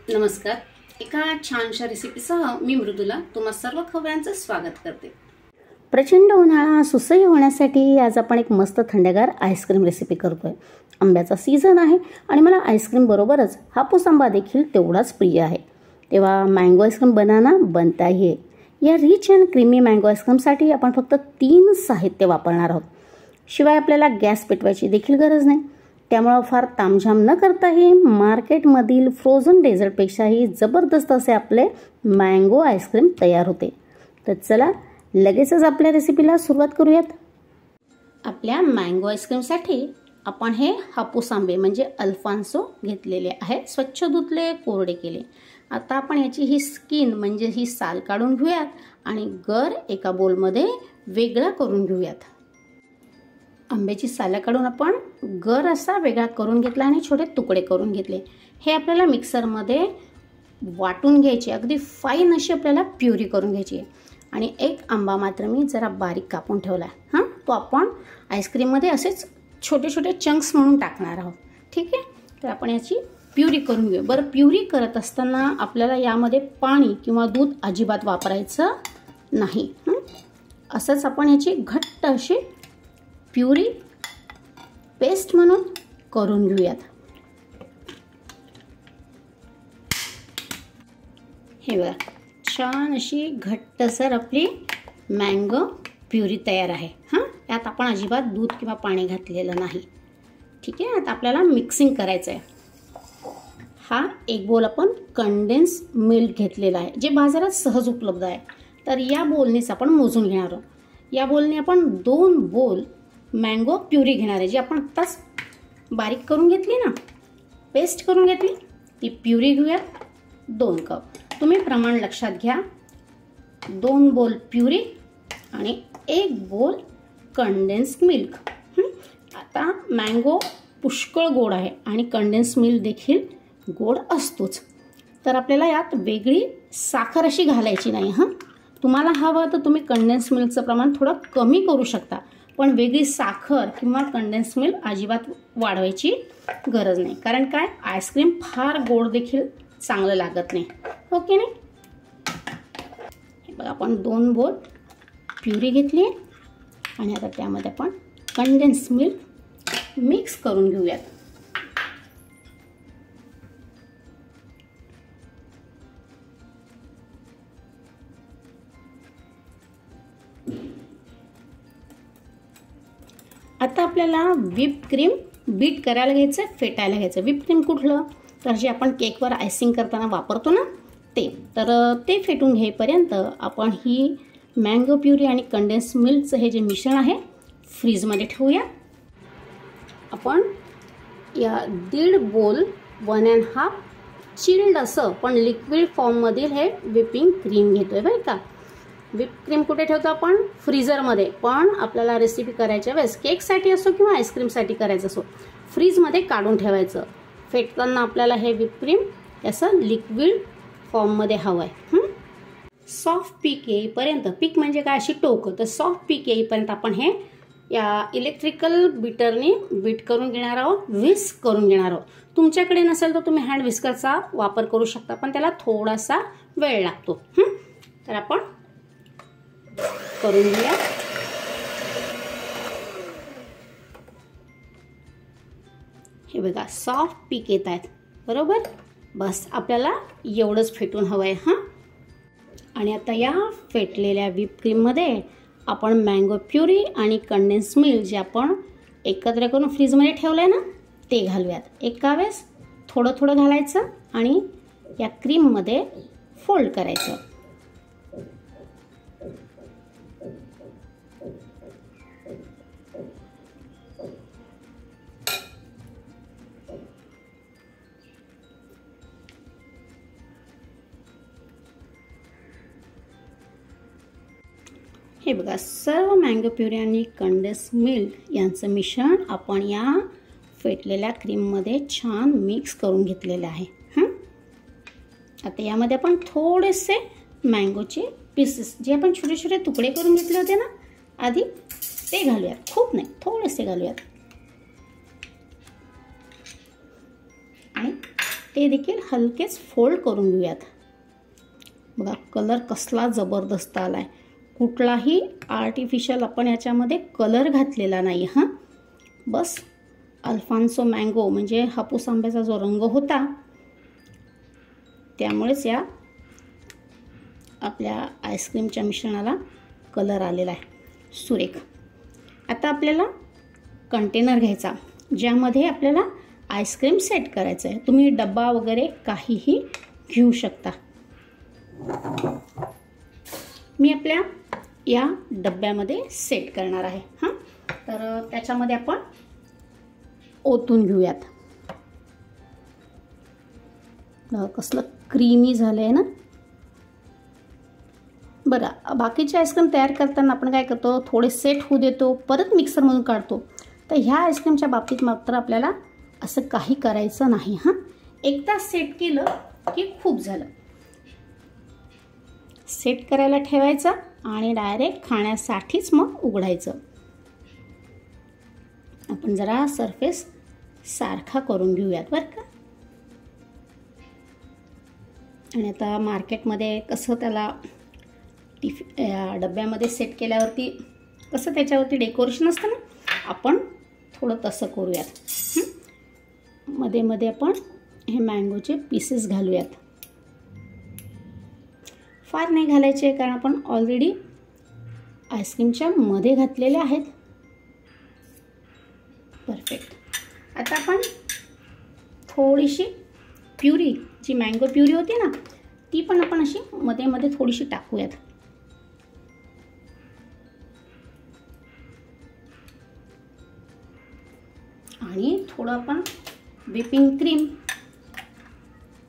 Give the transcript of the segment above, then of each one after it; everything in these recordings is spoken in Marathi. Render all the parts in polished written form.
नमस्कार. एका छानशा रेसिपीसह मी मृदुला तुम्हा सर्व खवयांचं स्वागत करते. प्रचंड उन्हाळा सुसह्य होण्यासाठी आज आपण एक मस्त थंडगार आईस्क्रीम रेसिपी करतोय. आंब्याचा सीझन आहे आणि मला आईस्क्रीम बरोबरच हापूस आंबा देखील तेवढाच प्रिय आहे. तेव्हा मँगो आईस्क्रीम बनाना बनताही आहे. या रिच अँड क्रीमी मँगो आईस्क्रीमसाठी आपण फक्त 3 साहित्य वापरणार आहोत. शिवाय आपल्याला गॅस पेटवायची देखील गरज नाही. त्यामुळे फार तामझाम न करताही मार्केटमधील फ्रोझन डेझर्टपेक्षाही जबरदस्त असे आपले मँगो आईस्क्रीम तयार होते. तर चला लगेचच आपल्या रेसिपीला सुरुवात करूयात. आपल्या मँगो आईस्क्रीमसाठी आपण हे हापूस आंबे म्हणजे अल्फान्सो घेतलेले आहे. स्वच्छ धुतले, कोरडे केले. आता आपण याची ही स्किन म्हणजे ही साल काढून घेऊयात आणि गर एका बोलमध्ये वेगळा करून घेऊयात. आंब्याची सालं काढून आपण गर असा वेगळा करून घेतला आणि छोटे तुकडे करून घेतले. हे आपल्याला मिक्सरमध्ये वाटून घ्यायचे. अगदी फाईन अशी आपल्याला प्युरी करून घ्यायची आहे. आणि एक आंबा मात्र मी जरा बारीक कापून ठेवला आहे. तो आपण आईस्क्रीममध्ये असेच छोटे छोटे चंक्स म्हणून टाकणार आहोत. ठीक आहे. तर आपण याची प्युरी करून घेऊ. बरं, प्युरी करत असताना आपल्याला यामध्ये पाणी किंवा दूध अजिबात वापरायचं नाही. असंच आपण याची घट्ट अशी प्युरी पेस्ट म्हणून करून घेऊयात. हे बघा, छान अशी घट्टसर आपली मँगो प्युरी तयार आहे. यात आपण अजिबात दूध किंवा पाणी घातलेलं नाही. ठीक आहे. आता आपल्याला मिक्सिंग करायचं आहे. हा एक बोल आपण कंडेन्स मिल्क घेतलेला आहे, जे बाजारात सहज उपलब्ध आहे. तर या बोलनेच आपण मोजून घेणार आहोत. या बोलने आपण 2 बोल मँगो प्युरी घेणार आहे, जी आपण आत्ताच बारीक करून घेतली ना, पेस्ट करून घेतली. ती प्युरी घेऊयात. 2 कप. तुम्ही प्रमाण लक्षात घ्या. 2 बोल प्युरी आणि 1 बोल कंडेन्स मिल्क. आता मँगो पुष्कळ गोड आहे आणि कंडेन्स मिल्क देखील गोड असतोच. तर आपल्याला यात वेगळी साखर अशी घालायची नाही. तुम्हाला हवं तर तुम्ही कंडेन्स मिल्कचं प्रमाण थोडं कमी करू शकता, पण वेगळी साखर किंवा कंडेन्स मिल्क अजिबात वाढवायची गरज नाही. कारण काय, आईस्क्रीम फार गोड देखील चांगलं लागत नाही. हो की नाही. बघा, आपण 2 बोल प्युरी घेतली आणि आता त्यामध्ये आपण कंडेन्स मिल्क मिक्स करून घेऊयात. आता आपल्याला व्हिप क्रीम बीट करायला घ्यायचं, फेटायला घ्यायचं. व्हिप क्रीम कुठलं, तर जे आपण केकवर आयसिंग करताना वापरतो ना, ते. तर ते फेटून घेईपर्यंत आपण ही मँगो प्युरी आणि कंडेन्स मिल्कचं हे जे मिश्रण आहे फ्रीजमध्ये ठेवूया. आपण या 1.5 बोल 1.5 चिल्ड असं पण लिक्विड फॉर्ममधील हे व्हिपिंग क्रीम घेतोय. बरं का. व्हिप क्रीम कुठे ठेवतो आपण, फ्रीजरमध्ये. पण आपल्याला रेसिपी करायच्या वेळेस केकसाठी असो किंवा आईस्क्रीमसाठी करायचं असो, फ्रीजमध्ये काढून ठेवायचं. फेटताना आपल्याला हे व्हिप क्रीम असं लिक्विड फॉर्ममध्ये हवं आहे. सॉफ्ट पीक येईपर्यंत, पीक म्हणजे काय, अशी टोक, तर सॉफ्ट पीक येईपर्यंत आपण हे या इलेक्ट्रिकल बीटरने बीट करून घेणार आहोत, व्हिस्क करून घेणार आहोत. तुमच्याकडे नसेल तर तुम्ही हँड व्हिस्करचा वापर करू शकता, पण त्याला थोडासा वेळ लागतो. तर आपण करून घेऊया. हे बघा, सॉफ्ट पीक येत आहेत. बरोबर. बस आपल्याला एवढंच फेटून हवं आहे. आणि आता या फेटलेल्या व्हिप क्रीममध्ये आपण मँगो प्युरी आणि कंडेन्स मिल्क जे आपण एकत्र करून फ्रीजमध्ये ठेवलं आहे ना, ते घालूयात. एका वेळेस थोडं थोडं घालायचं आणि या क्रीममध्ये फोल्ड करायचं. हे बघा, सर्व मँगो प्युरी आणि कंडेन्स मिल्क यांचं मिश्रण आपण या फेटलेल्या क्रीममध्ये छान मिक्स करून घेतलेलं आहे. आता यामध्ये आपण थोडेसे मँगोचे पीसेस जे आपण छोटे छोटे तुकडे करून घेतले होते ना आधी, ते घालूयात. खूप नाही, थोडेसे घालूयात. आणि ते देखील हलकेच फोल्ड करून घेऊयात. बघा कलर कसला जबरदस्त आला आहे. कुठलाही आर्टिफिशियल आपण याच्यामध्ये कलर घातलेला नाही. हां, बस अल्फान्सो मँगो म्हणजे हापूस आंब्याचा जो रंग होता त्यामुळेच या आपल्या आईस्क्रीमच्या मिश्रणाला कलर आलेला आहे. सुरेख. आता आपल्याला कंटेनर घ्यायचा ज्यामध्ये आपल्याला आईस्क्रीम सेट करायचं आहे. तुम्ही डब्बा वगैरे काहीही घेऊ शकता. मी आपल्या या डब्यामध्ये सेट करणार आहे. हां, तर त्याच्यामध्ये आपण ओतून घेऊयात. कसलं क्रीमी झालं आहे ना. बघा बाकीचे आईस्क्रीम तयार करताना आपण काय करतो, थोडे सेट होऊ देतो, परत मिक्सरमधून काढतो. तर ह्या आईस्क्रीमच्या बाबतीत मात्र आपल्याला असं काही करायचं नाही. हां, एकदा सेट केलं की खूप झालं. सेट करायला ठेवायचं आणि डायरेक्ट खाण्यासाठीच मग उघडायचं. आपण जरा सरफेस सारखा करून घेऊयात बरं का. आणि आता मार्केटमध्ये कसं त्याला डब्यामध्ये सेट केल्यावरती कसं त्याच्यावरती डेकोरेशन असतं ना, आपण थोडं तसं करूयात. मध्ये मध्ये आपण हे मँगोचे पीसेस घालूयात. फार नाही घालायचे कारण आपण ऑलरेडी आईस्क्रीमच्या मध्ये घातलेले आहेत. परफेक्ट. आता आपण थोडीशी प्युरी, जी मँगो प्युरी होती ना, ती पण आपण अशी मध्ये मध्ये थोडीशी टाकूयात. आणि थोडं आपण व्हिपिंग क्रीम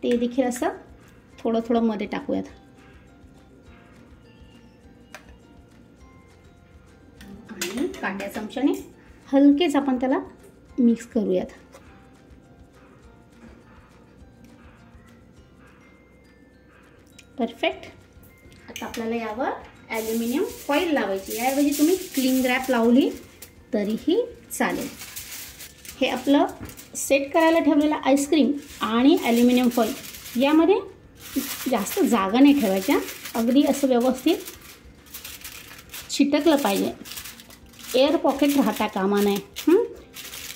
ते देखील असं थोडं थोडं मध्ये टाकूयात. आणि काट्या चमच्याने हलकेच आपण त्याला मिक्स करूयात. परफेक्ट. आता आपल्याला यावर ॲल्युमिनियम फॉईल लावायची. याऐवजी तुम्ही क्लिंग रॅप लावली तरीही चालेल. हे आपलं सेट करायला ठेवलेलं आईस्क्रीम आणि ॲल्युमिनियम फॉईल यामध्ये जास्त जागा नाही ठेवायच्या. अगदी असं व्यवस्थित चिटकलं पाहिजे. एअर पॉकेट राहता कामा नये.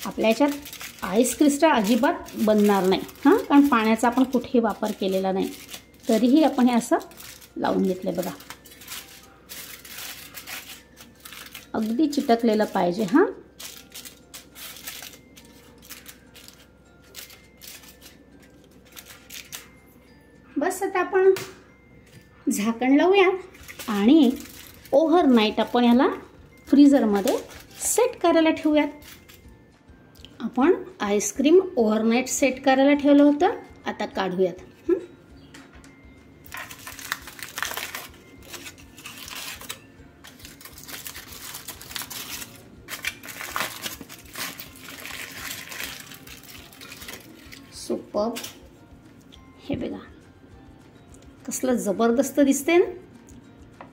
आपल्या याच्यात आईस क्रिस्टल अजिबात बनणार नाही. हां, कारण पाण्याचा आपण कुठेही वापर केलेला नाही. तरीही आपण हे असं लावून घेतलं. बघा अगदी चिटकलेलं पाहिजे. हां, बस. आता आपण झाकण लावूया आणि ओव्हरनाईट आपण याला फ्रीझरमध्ये सेट करायला ठेवूयात. आपण आईस्क्रीम ओव्हरनाईट सेट करायला ठेवलं होतं. आता काढूयात. सुपर्ब. हे बघा कसलं जबरदस्त दिसते ना.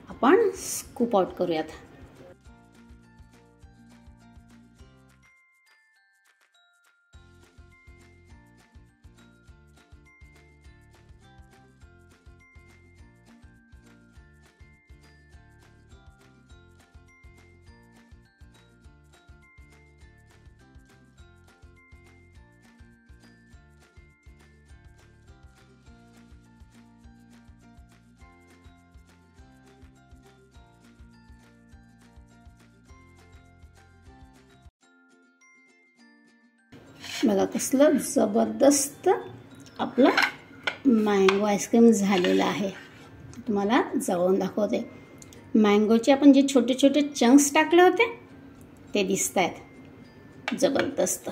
आपण स्कूप आउट करूयात. बघा कसलं जबरदस्त आपलं मँगो आईस्क्रीम झालेलं आहे. तुम्हाला जवळून दाखवते. मँगोचे आपण जे छोटे छोटे चंक्स टाकले होते ते दिसत आहेत. जबरदस्त.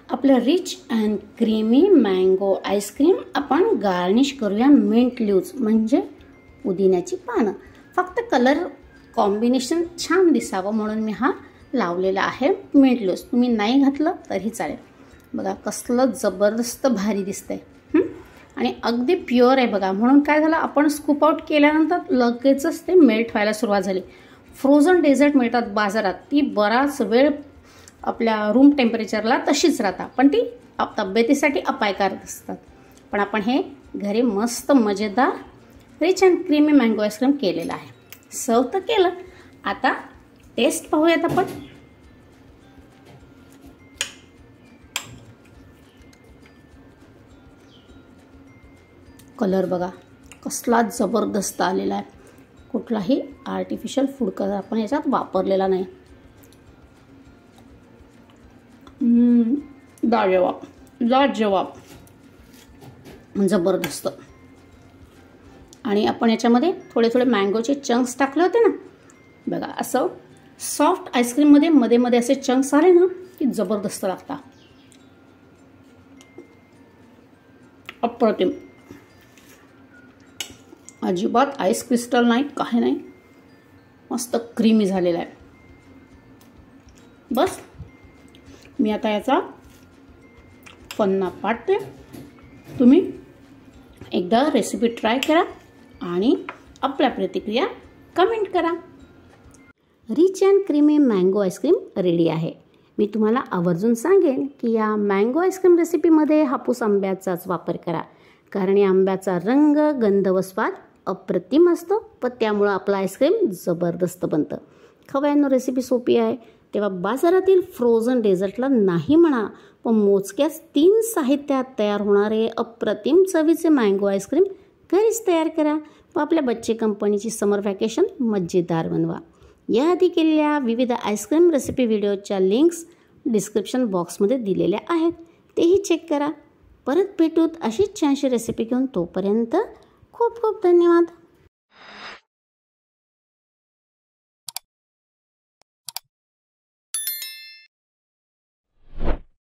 आपलं rich and creamy mango ice cream आपण गार्निश करूया मिंट लीव्ज म्हणजे पुदिन्याची पानं. फक्त कलर कॉम्बिनेशन छान दिसावं म्हणून मी हा लावलेला आहे मिंट लीव्ज. तुम्ही नाही घातलं तरी चालेल. बघा कसलं जबरदस्त भारी दिसतंय. आणि अगदी प्युअर आहे बघा. म्हणून काय झालं, आपण स्कूप आउट केल्यानंतर लगेचच ते मेल्ट व्हायला सुरुवात झाली. फ्रोझन डेझर्ट मिळतात बाजारात, ती बराच वेळ आपल्या रूम टेम्परेचरला तशीच राहतात, पण ती तब्येतीसाठी अपायकारक असतात. पण आपण हे घरी मस्त मजेदार rich and creamy mango ice cream केलेलं आहे. सर्व तर केलं, आता टेस्ट पाहूयात आपण. कलर बघा कसला जबरदस्त आलेला आहे. कुठलाही आर्टिफिशियल फूड कलर आपण याच्यात वापरलेला नाही. लाजवाब जबरदस्त. आणि आपण याच्यामध्ये थोडे थोडे मँगोचे चंक्स टाकले होते ना बघा. असं सॉफ्ट आईस्क्रीममध्ये मध्ये मध्ये असे चंक्स आले ना की जबरदस्त लागतात. अप्रतिम. अजिबात आईस क्रिस्टल नाही, काही नाही. मस्त क्रीमी झालेला आहे. बस मी आता याचा पन्ना पाडते. तुम्ही एकदा रेसिपी ट्राय करा आणि आपल्या प्रतिक्रिया कमेंट करा. Rich and creamy mango ice cream ready आहे. मी तुम्हाला आवर्जून सांगेन की या मँगो आईस्क्रीम रेसिपीमध्ये हापूस आंब्याचाच वापर करा, कारण या आंब्याचा रंग, गंध व स्वाद अप्रतिम असतो व त्यामुळं आपलं आईस्क्रीम जबरदस्त बनतं. खव्यांनो रेसिपी सोपी आहे, तेव्हा बाजारातील फ्रोझन डेझर्टला नाही म्हणा, पण मोजक्याच 3 साहित्यात तयार होणारे अप्रतिम चवीचे मँगो आईस्क्रीम घरीच तयार करा व आपल्या बच्चे कंपनीची समर व्हॅकेशन मजेदार बनवा. याआधी केलेल्या विविध आईस्क्रीम रेसिपी व्हिडिओच्या लिंक्स डिस्क्रिप्शन बॉक्समध्ये दिलेल्या आहेत, तेही चेक करा. परत भेटूत अशीच छानशी रेसिपी घेऊन. तोपर्यंत खूप खूप धन्यवाद.